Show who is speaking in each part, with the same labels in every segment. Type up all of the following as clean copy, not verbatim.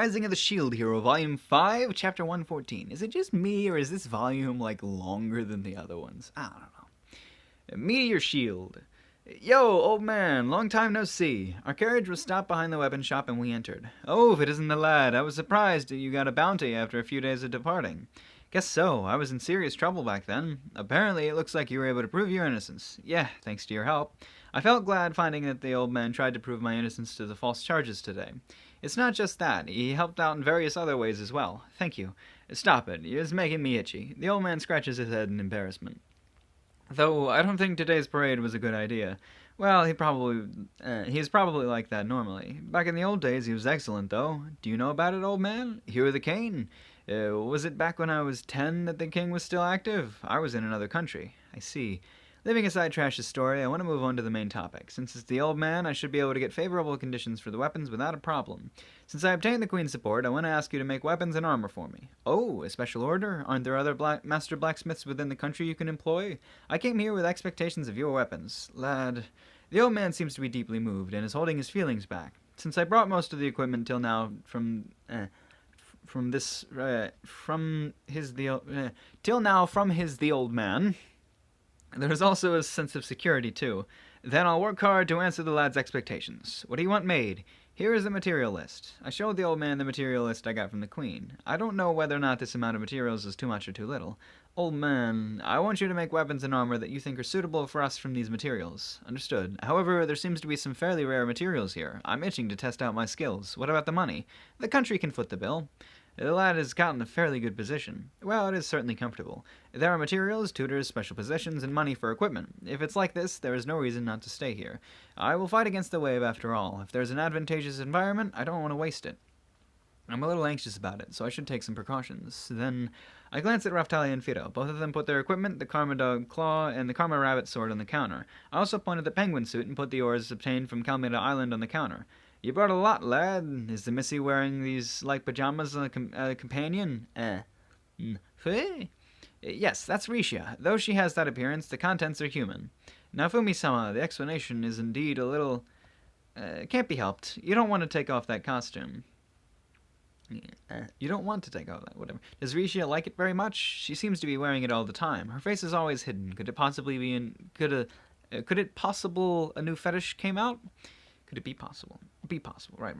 Speaker 1: Rising of the Shield Hero, Volume 5, Chapter 114. Is it just me, or is this volume, longer than the other ones? I don't know. Meteor Shield. Yo, old man, long time no see. Our carriage was stopped behind the weapon shop and we entered. Oh, if it isn't the lad, I was surprised that you got a bounty after a few days of departing. Guess so, I was in serious trouble back then. Apparently, it looks like you were able to prove your innocence. Yeah, thanks to your help. I felt glad finding that the old man tried to prove my innocence to the false charges today. It's not just that, he helped out in various other ways as well. Thank you. Stop it, it's making me itchy. The old man scratches his head in embarrassment. Though I don't think today's parade was a good idea. Well, he's probably like that normally. Back in the old days, he was excellent, though. Do you know about it, old man? Hugh the Cane. Was it back when I was 10 that the king was still active? I was in another country. I see. Leaving aside Trash's story, I want to move on to the main topic. Since it's the old man, I should be able to get favorable conditions for the weapons without a problem. Since I obtained the Queen's support, I want to ask you to make weapons and armor for me. Oh, a special order? Aren't there other master blacksmiths within the country you can employ? I came here with expectations of your weapons. Lad, the old man seems to be deeply moved and is holding his feelings back. Since I brought most of the equipment till now from his the old man, there's also a sense of security, too. Then I'll work hard to answer the lad's expectations. What do you want made? Here is the material list. I showed the old man the material list I got from the Queen. I don't know whether or not this amount of materials is too much or too little. Old man, I want you to make weapons and armor that you think are suitable for us from these materials. Understood. However, there seems to be some fairly rare materials here. I'm itching to test out my skills. What about the money? The country can foot the bill. The lad has gotten a fairly good position. Well, it is certainly comfortable. There are materials, tutors, special possessions, and money for equipment. If it's like this, there is no reason not to stay here. I will fight against the wave after all. If there's an advantageous environment, I don't want to waste it. I'm a little anxious about it, so I should take some precautions. Then I glance at Raftalia and Fido. Both of them put their equipment, the Karma Dog Claw and the Karma Rabbit Sword, on the counter. I also pointed the Penguin Suit and put the ores obtained from Calmeda Island on the counter. You brought a lot, lad. Is the Missy wearing these light pajamas a companion? Yes, that's Risha. Though she has that appearance, the contents are human. Now, Fumi-sama, the explanation is indeed a little... can't be helped. You don't want to take off that costume. You don't want to take off that, whatever. Does Risha like it very much? She seems to be wearing it all the time. Her face is always hidden. Could it possibly be could it possible a new fetish came out? Could it be possible? Be possible. Right.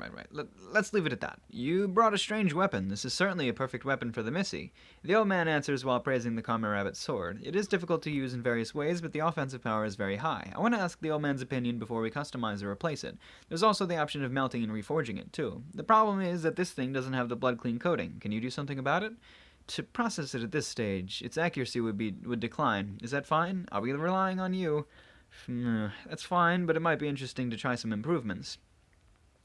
Speaker 1: Let's leave it at that. You brought a strange weapon. This is certainly a perfect weapon for the Missy. The old man answers while praising the Karma Rabbit's sword. It is difficult to use in various ways, but the offensive power is very high. I want to ask the old man's opinion before we customize or replace it. There's also the option of melting and reforging it, too. The problem is that this thing doesn't have the blood clean coating. Can you do something about it? To process it at this stage, its accuracy would decline. Is that fine? I'll be relying on you. That's fine, but it might be interesting to try some improvements.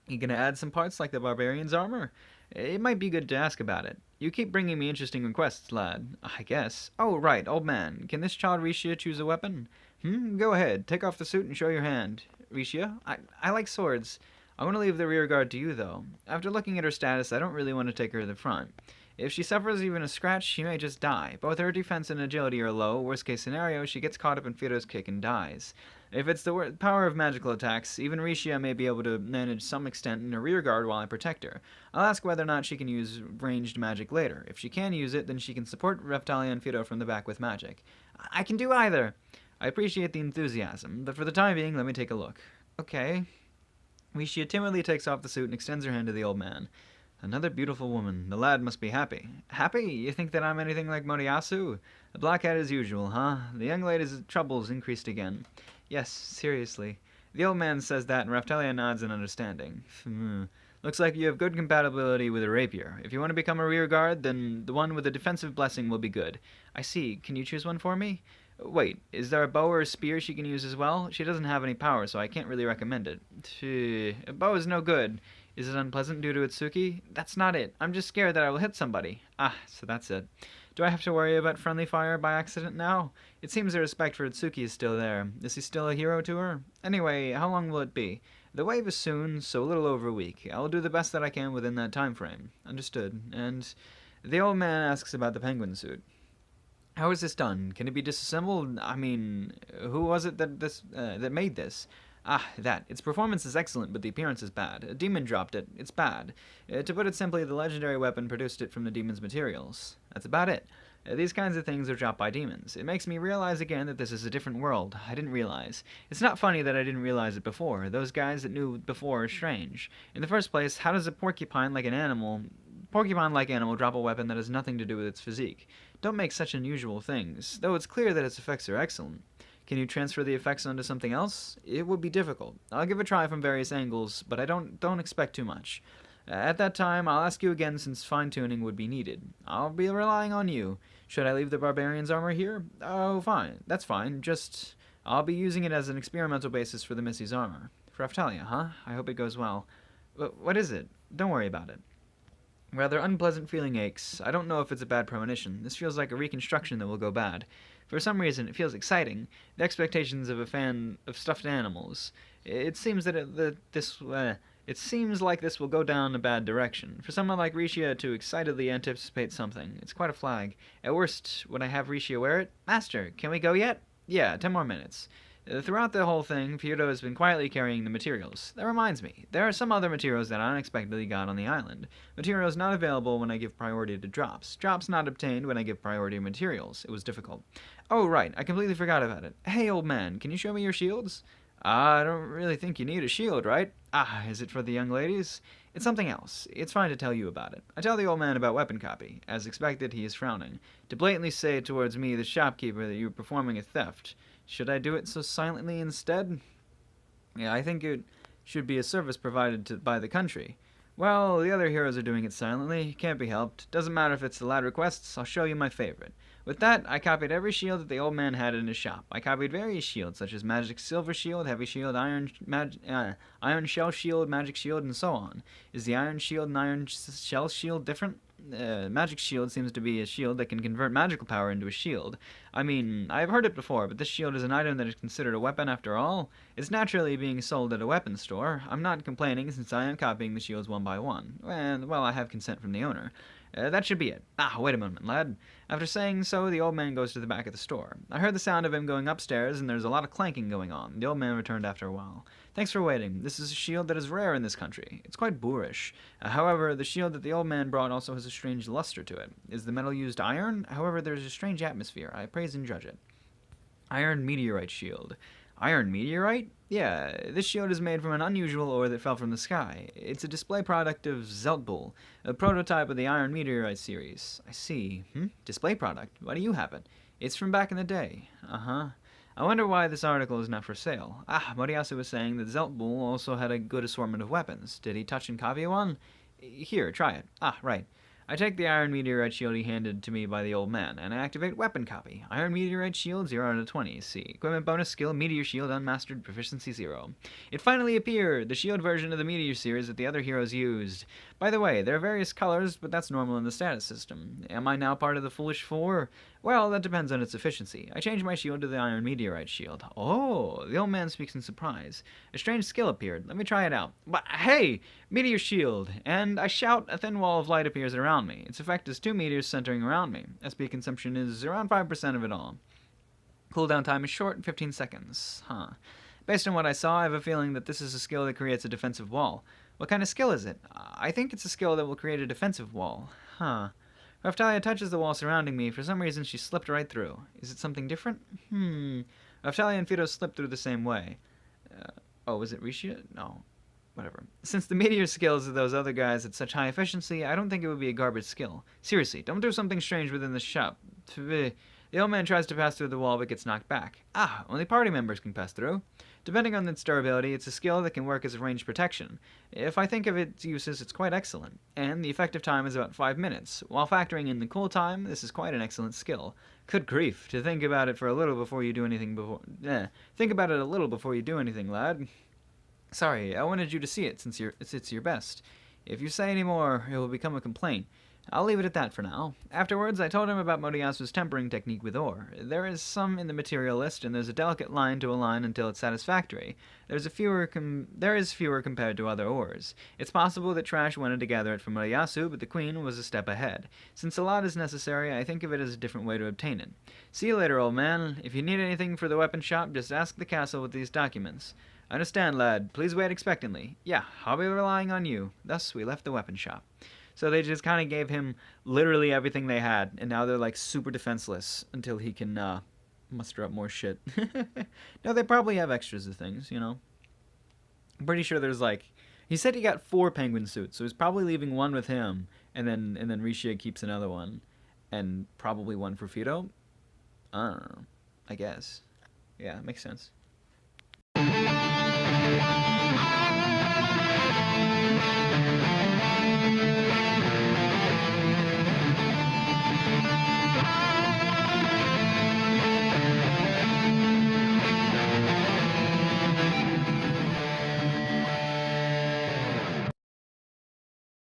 Speaker 1: You gonna add some parts like the barbarian's armor? It might be good to ask about it. You keep bringing me interesting requests, lad. I guess. Oh, right, old man. Can this child Risha choose a weapon? Go ahead. Take off the suit and show your hand. Risha? I like swords. I want to leave the rear guard to you, though. After looking at her status, I don't really want to take her to the front. If she suffers even a scratch, she may just die. Both her defense and agility are low. Worst case scenario, she gets caught up in Fido's kick and dies. If it's the power of magical attacks, even Risha may be able to manage some extent in her rear guard while I protect her. I'll ask whether or not she can use ranged magic later. If she can use it, then she can support Raftalia and Fido from the back with magic. I can do either! I appreciate the enthusiasm, but for the time being, let me take a look. Okay. Risha timidly takes off the suit and extends her hand to the old man. Another beautiful woman. The lad must be happy. Happy? You think that I'm anything like Moriyasu? A blackhead as usual, huh? The young lady's troubles increased again. Yes, seriously. The old man says that, and Raftalia nods in understanding. Looks like you have good compatibility with a rapier. If you want to become a rear guard, then the one with a defensive blessing will be good. I see. Can you choose one for me? Wait, is there a bow or a spear she can use as well? She doesn't have any power, so I can't really recommend it. A bow is no good. Is it unpleasant due to Itsuki? That's not it. I'm just scared that I will hit somebody. So that's it. Do I have to worry about friendly fire by accident now? It seems her respect for Itsuki is still there. Is he still a hero to her? Anyway, how long will it be? The wave is soon, so a little over a week. I'll do the best that I can within that time frame. Understood. And the old man asks about the penguin suit. How is this done? Can it be disassembled? I mean, who was it that made this? Ah, that. Its performance is excellent, but the appearance is bad. A demon dropped it. It's bad. To put it simply, the legendary weapon produced it from the demon's materials. That's about it. These kinds of things are dropped by demons. It makes me realize again that this is a different world. I didn't realize. It's not funny that I didn't realize it before. Those guys that knew before are strange. In the first place, how does a porcupine-like animal drop a weapon that has nothing to do with its physique? Don't make such unusual things, though it's clear that its effects are excellent. Can you transfer the effects onto something else? It would be difficult. I'll give a try from various angles, but I don't expect too much. At that time, I'll ask you again since fine-tuning would be needed. I'll be relying on you. Should I leave the barbarian's armor here? Oh, fine. That's fine. I'll be using it as an experimental basis for the Missy's armor. For Raftalia, huh? I hope it goes well. What is it? Don't worry about it. Rather unpleasant feeling aches. I don't know if it's a bad premonition. This feels like a reconstruction that will go bad. For some reason, it feels exciting. The expectations of a fan of stuffed animals. It seems it seems like this will go down a bad direction. For someone like Rishi to excitedly anticipate something, it's quite a flag. At worst, would I have Rishi wear it? Master, can we go yet? Yeah, 10 more minutes. Throughout the whole thing, Feudo has been quietly carrying the materials. That reminds me, there are some other materials that I unexpectedly got on the island. Materials not available when I give priority to drops. Drops not obtained when I give priority to materials. It was difficult. Oh, right, I completely forgot about it. Hey, old man, can you show me your shields? I don't really think you need a shield, right? Is it for the young ladies? It's something else. It's fine to tell you about it. I tell the old man about weapon copy. As expected, he is frowning. To blatantly say towards me, the shopkeeper, that you are performing a theft. Should I do it so silently instead? Yeah, I think it should be a service provided by the country. Well, the other heroes are doing it silently. Can't be helped. Doesn't matter if it's the lad requests. I'll show you my favorite. With that, I copied every shield that the old man had in his shop. I copied various shields, such as Magic Silver Shield, Heavy Shield, Iron Shell Shield, Magic Shield, and so on. Is the Iron Shield and Iron Shell Shield different? Magic Shield seems to be a shield that can convert magical power into a shield. I mean, I've heard it before, but this shield is an item that is considered a weapon after all. It's naturally being sold at a weapons store. I'm not complaining since I am copying the shields one by one. And, well, I have consent from the owner. That should be it. Wait a moment, lad. After saying so, the old man goes to the back of the store. I heard the sound of him going upstairs, and there's a lot of clanking going on. The old man returned after a while. Thanks for waiting. This is a shield that is rare in this country. It's quite boorish. However, the shield that the old man brought also has a strange luster to it. Is the metal used iron? However, there's a strange atmosphere. I praise and judge it. Iron meteorite shield. Iron meteorite? Yeah, this shield is made from an unusual ore that fell from the sky. It's a display product of Zeltbull, a prototype of the Iron Meteorite series. I see. Display product? Why do you have it? It's from back in the day. I wonder why this article is not for sale. Moriyasu was saying that Zeltbull also had a good assortment of weapons. Did he touch and copy one? Here, try it. Right. I take the Iron Meteorite Shield he handed to me by the old man, and I activate Weapon Copy. Iron Meteorite Shield 0 out of 20. See. Equipment bonus skill, Meteor Shield Unmastered, Proficiency 0. It finally appeared! The shield version of the Meteor series that the other heroes used. By the way, there are various colors, but that's normal in the status system. Am I now part of the Foolish Four? Well, that depends on its efficiency. I changed my shield to the Iron Meteorite Shield. Oh, the old man speaks in surprise. A strange skill appeared. Let me try it out. But hey! Meteor Shield! And I shout, a thin wall of light appears around me. Its effect is 2 meteors centering around me. SP consumption is around 5% of it all. Cooldown time is short, 15 seconds. Based on what I saw, I have a feeling that this is a skill that creates a defensive wall. What kind of skill is it? I think it's a skill that will create a defensive wall. Raftalia touches the wall surrounding me. For some reason, she slipped right through. Is it something different? Raftalia and Feudo slipped through the same way. Was it Rishi? No. Whatever. Since the meteor skills of those other guys at such high efficiency, I don't think it would be a garbage skill. Seriously, don't do something strange within the shop. The old man tries to pass through the wall but gets knocked back. Only party members can pass through. Depending on its durability, it's a skill that can work as a ranged protection. If I think of its uses, it's quite excellent. And the effective time is about 5 minutes. While factoring in the cool time, this is quite an excellent skill. Good grief, to think about it for a little before you do anything think about it a little before you do anything, lad. Sorry, I wanted you to see it since it's your best. If you say any more, it will become a complaint. I'll leave it at that for now. Afterwards, I told him about Moriyasu's tempering technique with ore. There is some in the material list, and there's a delicate line to align until it's satisfactory. There is fewer compared to other ores. It's possible that Trash wanted to gather it from Moriyasu, but the Queen was a step ahead. Since a lot is necessary, I think of it as a different way to obtain it. See you later, old man. If you need anything for the weapon shop, just ask the castle with these documents. Understand, lad. Please wait expectantly. Yeah, I'll be relying on you. Thus, we left the weapon shop. So they just kind of gave him literally everything they had, and now they're like super defenseless until he can muster up more shit. No, they probably have extras of things, you know. I'm pretty sure there's like he said he got 4 penguin suits, so he's probably leaving one with him, and then Rishi keeps another one, and probably one for Fido. I don't know. I guess. Yeah, makes sense.